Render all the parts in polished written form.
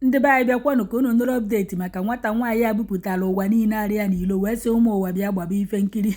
ndị be anyị bịakwanụ ka unu nụrụ update maka nwata nwaanyị a bupụtara ụwa niile arịa n'ilo wee sị ụmụ ụwa bịa gbaba ife nkiri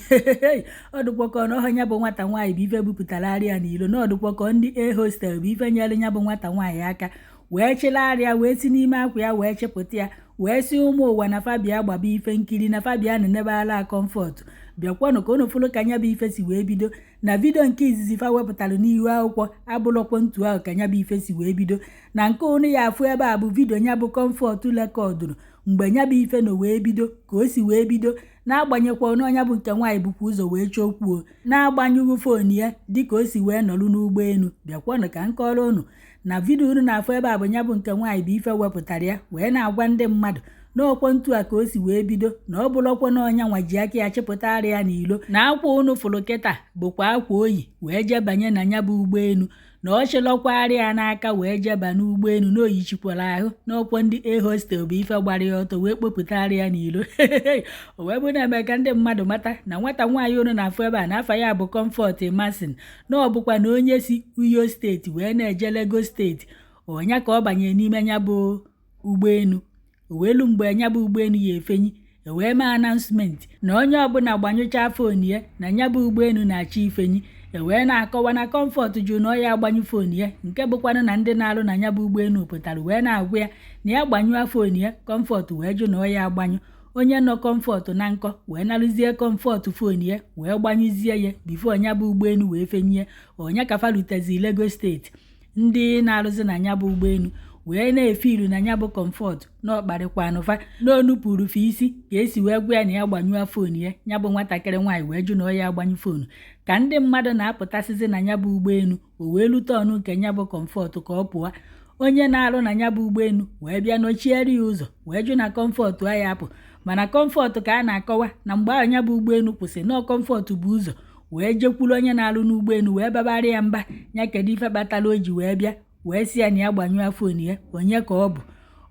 ọ dụkwakọ na ọhụ ya bụ nwata nwaanyị bụ ife bupụtara arịa n'ilo na ọ dụkwakọ ndị A hostel bụ ife nyere ya bụ nwata nwaanyị aka wee chịla arịa wee si n'ime akwa ya wee chịpụta ya wee sị ụmụ ụwa na Fabia gbaba ife nkiri na Fabia na nebala Comfort bịakwanụ ka unu fụrụ ka nya bụ ife si wee bido na vidio nke izizi fa wepụtara n'ihu akwụkwọ abụlọkwa ntu ahụ ka nya bụ ife si wee bido na nke unu ya afụ ebe a bụ vidio nya bụ Comfort lekọdụrụ mgbe nya bụ ife na wee bido ka o si wee bido na-agbanyekwa ọnya bụ nke nwaanyị bụkwa ụzọ wee chokwuo na-agbanyụghị foonu ya dịka o si wee nọrụ n'ụgbọelu. Bịakwanụ ka nkọrọ unu na vidio unu na-afụ ebe a bụ nya bụ nke nwaanyị bụ ife wepụtara ya wee na-agwa ndị mmadụ n'ọkwa ntu a ka o si wee bido na ọ bụrụkwa na ọnya nwa ji aka ya chịpụta arịa n'ilo na akwa unu fụrụ kịta bụkwa akwa oyi wee jebanye na nya bụ ụgbọelu na ọ chịlọkwa arịa n'aka wee jeba n'ụgbọelu na oyichikwara ahụ n'ọkwa ndị A hostel bụ ife gbara ya ọtọ wee kpopụta arịa n'ilo o wee bụ na-eme ka ndị mmadụ mata na nwata nwaanyị unu na-afụ ebe a n'afọ ya bụ Comfort Emerson na ọ bụkwa na onye si Uyo steeti wee na-eje Lagos steeti ọnya ka ọ banyere n'ime nya bụ ụgbọelu. O weelu mgbe nya bụ ụgbọelu ya efenyi ewee mee announcement na onye ọbụla gbanyụcha foonu ya na nya bụ ụgbọelu na-achọ ifenyi ewee na-akọwa na Comfort jụ na ọ ya agbanyụ foonu ya nke bụkwanụ na ndị na-alụ na nya bụ ụgbọelu pụtara wee na-agwa ya na ya gbanyụọ foonu ya. Comfort wee jụ na ọ ya agbanyụ onye nọ Comfort na nkọ wee narụzie Comfort foonu ya wee gbanyụzie ya bifo nya bụ ụgbọelu wee fenyie onye ka fa rutezi Lagos steeti. Ndị na-arụzi na nya bụ ụgbọelu wee na-efe ilu na nya bụ Comfort na ọkparịkwanụfa na onupụrụ fa isi ka esi wee gwa ya na ya gbanyụọ foonu ya. Nya bụ nwatakịrị nwaanyị wee jụ na ọ ya agbanyụ foonu ka ndị mmadụ na-apụtasịzi na nya bụ ụgbọelu o wee lute ọnụ nke nya bụ Comfort ka ọ pụọ. Onye na-arụ na nya bụ ụgbọelu wee bịa nọchiere ya ụzọ wee jụ na Comfort ya apụ mana Comfort ka a na-akọwa na mgbe ahụ nya bụ ụgbọelu kwụsị na Comfort bụ ụzọ wee jekwuru onye na-arụ n'ụgbọelu wee babara ya mba nya kedu ife kpatara o ji wee bịa wee si ya na ya gbanyụọ foonu ya onye ka ọ bụ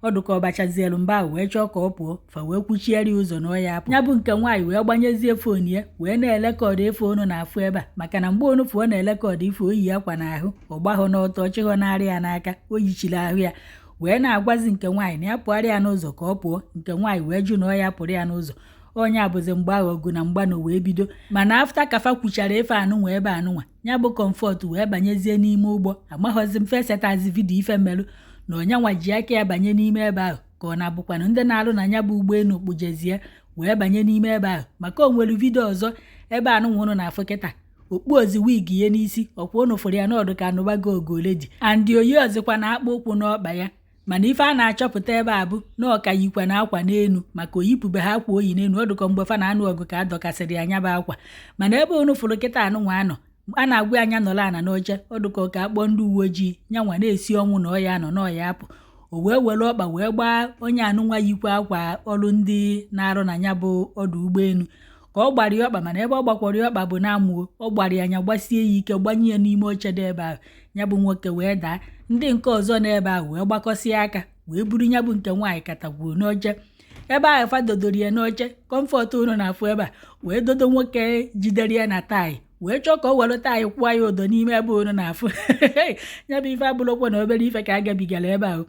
ọdụ ka ọ bachazielu mba ahụ wee chọọ ka ọ pụọ fa wee kwuchiere ụzọ na ọ ya apụ. Ya bụ nke nwaanyị wee gbanyezie foonu ya wee na-elekọdụ ife onu na-afụ ebe a maka na mgbe onu fụọ na-elekọdụ ife oyi akwa n'ahụ ọgbahọ n'ọtọ chịghọ narị ya n'aka o yichiri ahụ ya wee na-agwazi nke nwaanyị na ya pụgharị ya n'ụzọ ka ọ pụọ. Nke nwaanyị wee jụ na ọ ya pụrụ ya n'ụzọ onye abụzi mgbe ahụ ọgụ na mgbanụ wee bido mana afta kafa kwuchara ife anụnwa ebe anụnwa ya bụ Comfort wee banyezie n'ime ụgbọ amaghọzi mfe setazi vidio ife melụ na onye nwa ji aka ya banye n'ime ebe ahụ ka ọ na-abụkwanụ ndị na-alụ na ya bụ ụgbọelu kpujezie wee banye n'ime ebe ahụ maka o nwere vidio ọzọ ebe anụnwa unu na-afụ kịta okpu ozi wig ihe n'isi ọkwa unu fụrụ ya n'ọdụ ka anụbago ogoledi andị oyi ọzịkwa na akpa ụkwụ n'ọkpa ya mana ife a na-achọpụta ebe a bụ na ọka yikwa na akwa n'elu maka oyipụbe ha akwa oyi n'elu ọdụkọ mgbe fa na-anụ ọgụ ka a dọkasịrị ya nya bụ akwa mana ebe unu fụrụ kịta anụnwa anọ a na-agwa anya nọrọ ana n'oche ọdụkọ ka akpọ ndị uwe ojii nyanwa na-esi ọnwụ na ọya anọ na ọya apụ o wee were ọkpa wee gbaa onye anụnwa yikwa akwa ọrụ ndị na-arụ na nya bụ ọdụ ụgbọelu ka ọ gbara ya ọkpa mana ebe ọ gbakwara ya ọkpa bụ na amụo ọ gbara ya anya gbasie ya ike gbanye ya n'ime oche dị ebe ahụ ya bụ nwoke wee daa. Ndị nke ọzọ n'ebe ahụ wee gbakọsịa aka wee buru ya bụ nke nwaanyị katagwuo n'oche ebe ahụ fadodoro ya n'oche. Comfort unu na-afụ ebe a wee dodo nwoke jidere ya na taị wee chọọ ka o were taị kwụọ ya ụdọ n'ime ebe unu na-afụ ya bụ ife abụrụkwa na obere ife ka a gabigara ebe ahụ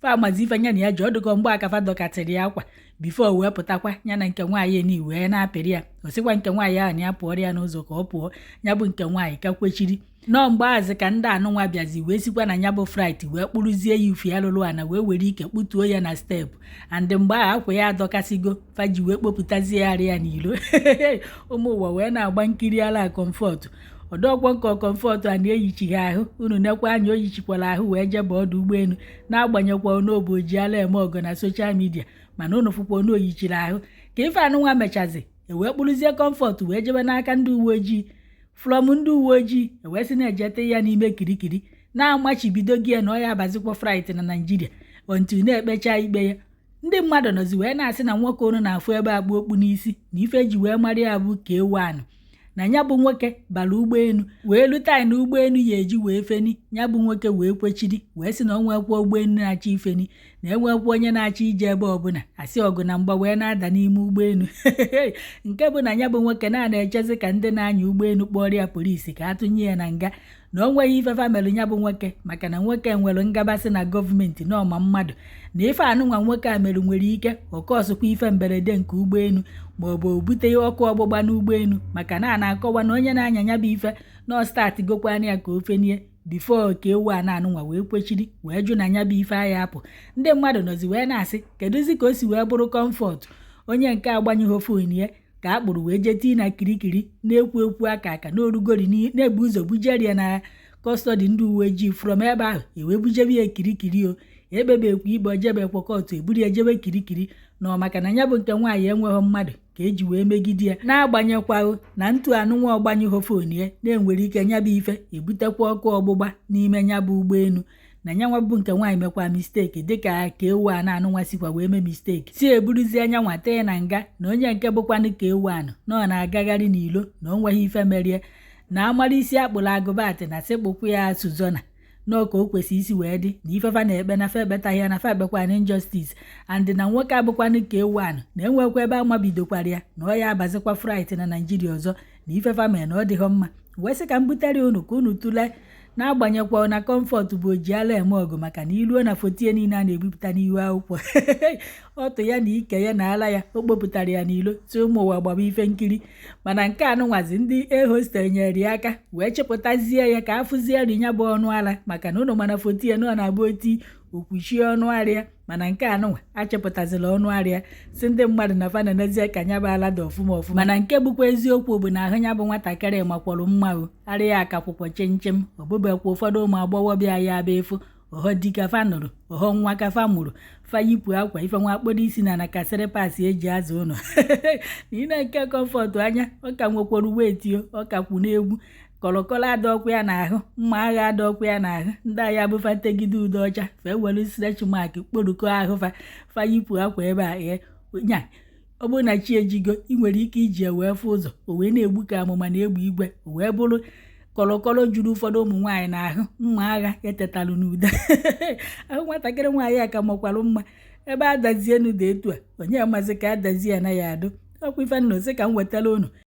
famazi ife nya na ya ji ọdụkọ mgbe aka fadọkatịrị ya akwa bifo wee pụtakwa ya na nke nwaanyị eni wee na-apịrị ya osikwa nke nwaanyị ahụ na ya pụọrọ ya n'ụzọ ka ọ pụọ. Ya bụ nke nwaanyị ka kwechiri nọọ mgbe azị ka ndị anụnwa bịazi wee sikwa na ya bụ frit wee kpụrụzie ya ufe ya lụrụ ana wee were ike kputuo ya na steepụ andị mgbe ahụ akwa ya adọkasịgo faji wee kpopụtazie ya n'ilo ụmụ ụwa wee na-agba nkiri ala Comfort ọdọọkwa nke Comfort a na-eyichighi ahụ unu nekwa anya o yichikwara ahụ wee jebe ọdụ ụgbọelu na-agbanyekwa n'obo ji ala eme ọgọ na soshal midia mana unu fụkwa na oyichiri ahụ ka ife anụnwa mechazi ewee kpụrụzie Comfort wee jebe n'aka ndị uwe ojii flọm ndị uwe ojii ewee sị na-ejete ya n'ime kirikiri na-amachibido gị na ọ ya abazikwa frit na Naịjirịa ontu na-ekpecha ikpe ya. Ndị mmadụ nọzi wee na-asị na nwoke unu na-afụ ebe agba okpu n'isi na ife ji wee mara ya bụ ka ewu anụ na ya bụ nwoke bara ụgbọelu wee lute anyị na ụgbọelu ya eji wee feni ya bụ nwoke wee kwechiri wee sị na o nwekwa ụgbọelu na-achọ ifeni na enwekwa onye na-achọ ije ebe ọbụla asị ọgụ na mgba wee na-ada n'ime ụgbọelu nke bụ na ya bụ nwoke na-echezi ka ndị na-anya ụgbọelu kpọrọ ya polisi ka atụnye ya na nga na o nweghị ifefa mere nya bụ nwoke maka na nwoke nwere ngabasị na gọọmenti na ọma mmadụ na ife anụnwa nwoke a mere nwere ike ọkọsụkwa ife mberede nke ụgbọelu maọbụ o buteghị ọkụ ọgbụgba n'ụgbọelu maka na a na-akọwa na onye na-anya nya bụ ife na start gokwana ya ka ofenie bifo ka ewu a na-anụnwa wee kwechiri wee jụ na nya bụ ife agha apụ. Ndị mmadụ nọzi wee na-asị kedụzi ka o si wee bụrụ Comfort onye nke agbanyụghị fon ya ka a kpụrụ wee jeti na kirikiri na-ekwu aka n'orugori na-ebu ụzọ bujerie na kọstọdi ndị uwe ojii from ebe ahụ ewee bujebe ya kirikiri o ekpebekwa ibe ojebekwa kọtụ eburu ya jebe kirikiri na maka na ya bụ nke nwaanyị enweghị mmadụ ka eji wee megide ya na-agbanyekwaghị na ntụ anụnwa ọgbanyụghị fon ya na-enwere ike nya bụ ife ebutekwa ọkụ ọgbụgba n'ime nya bụ ụgbọelu na nyanwa bụ nke nwaanyị mekwa misteki dịka ka ewu a na-anụnwa sikwa wee mee misteki si eburuzie anyanwa tee na nga na onye nke bụkwanụ ka ewu anụ na ọ na-agagharị n'ilo na o nweghị ife merie na amara isi akpụrụ agụbatị na sekpụkwu ya Suzona n'ọka o kwesịrị isi wee dị na ifefa na-ekpe na fa ekpetaghị ya na fa ekpekwana injustice and na nwoke abụkwanụ ka ewu anụ na-enwekwa ebe amabidokwara ya na ọ ya abazikwa fright na Naijiria ọzọ na ifefa mere na ọ dịghọ mma wee sị ka m butere unu ka unu tụlee na-agbanyekwa na Comfort bụ ojiala eme ọgụ maka na iluo na foto niile a na-ebipụta n'ihu akwụkwọ ọtụ ya na ike ya na ala ya o kpopụtara ya n'ilo tụ ụmụ ụwa gbaba ife nkiri mana nke anụnwazi ndị hostel nyere ya aka wee chepụtazie ya ka afụzie ya bụ ọnụ ala maka na ụnụ mana foto ya na ọ na-abụ oti okwuchie ọnụ arịa mana nke anụnwa achepụtazila ọnụ arịa si ndị mmadụ na fananazie ka nya bụ ala dị ọfụma mana nke bụkwa eziokwu bụ na ahụ nya bụ nwatakịrị makwọrọ mma o arịa akakwụkwọ chinchem ọbụbekwa ụfọdụ ụmụ agbọghọbịa ya bụ efu ọghọ dika fa nụrụ ọghọ nwa ka fa mụrụ fa yipụ akwa ife nwa kpọrọ isi na kasịrị pasị eji azụ ụlọ n'ile nke Comfort anya ọ ka nwekwara wetio ọ ka kwu n'egwu kọlọkọlọ adọkwa ya n'ahụ mma agha adọkwa ya n'ahụ ndị agha bụ fategide ude ọcha fee were stretch mark kporukọ ahụ fa yipụ akwa ebe a nya ọ bụrụ na chi ejigo ị nwere ike iji wee fụ ụzọ o wee na-egbu ka amụma na-egbu igwe o wee bụrụ kọlọkọlọ juru ụfọdụ ụmụ nwaanyị n'ahụ mma agha etetalụ n'ude ahụ nwatakịrị nwaanyị a ka makwalụ mma ebe adazie enu dị etu a onye amazi ka adazie anaghị adụ ọkwa ife nna osi ka m wetara unu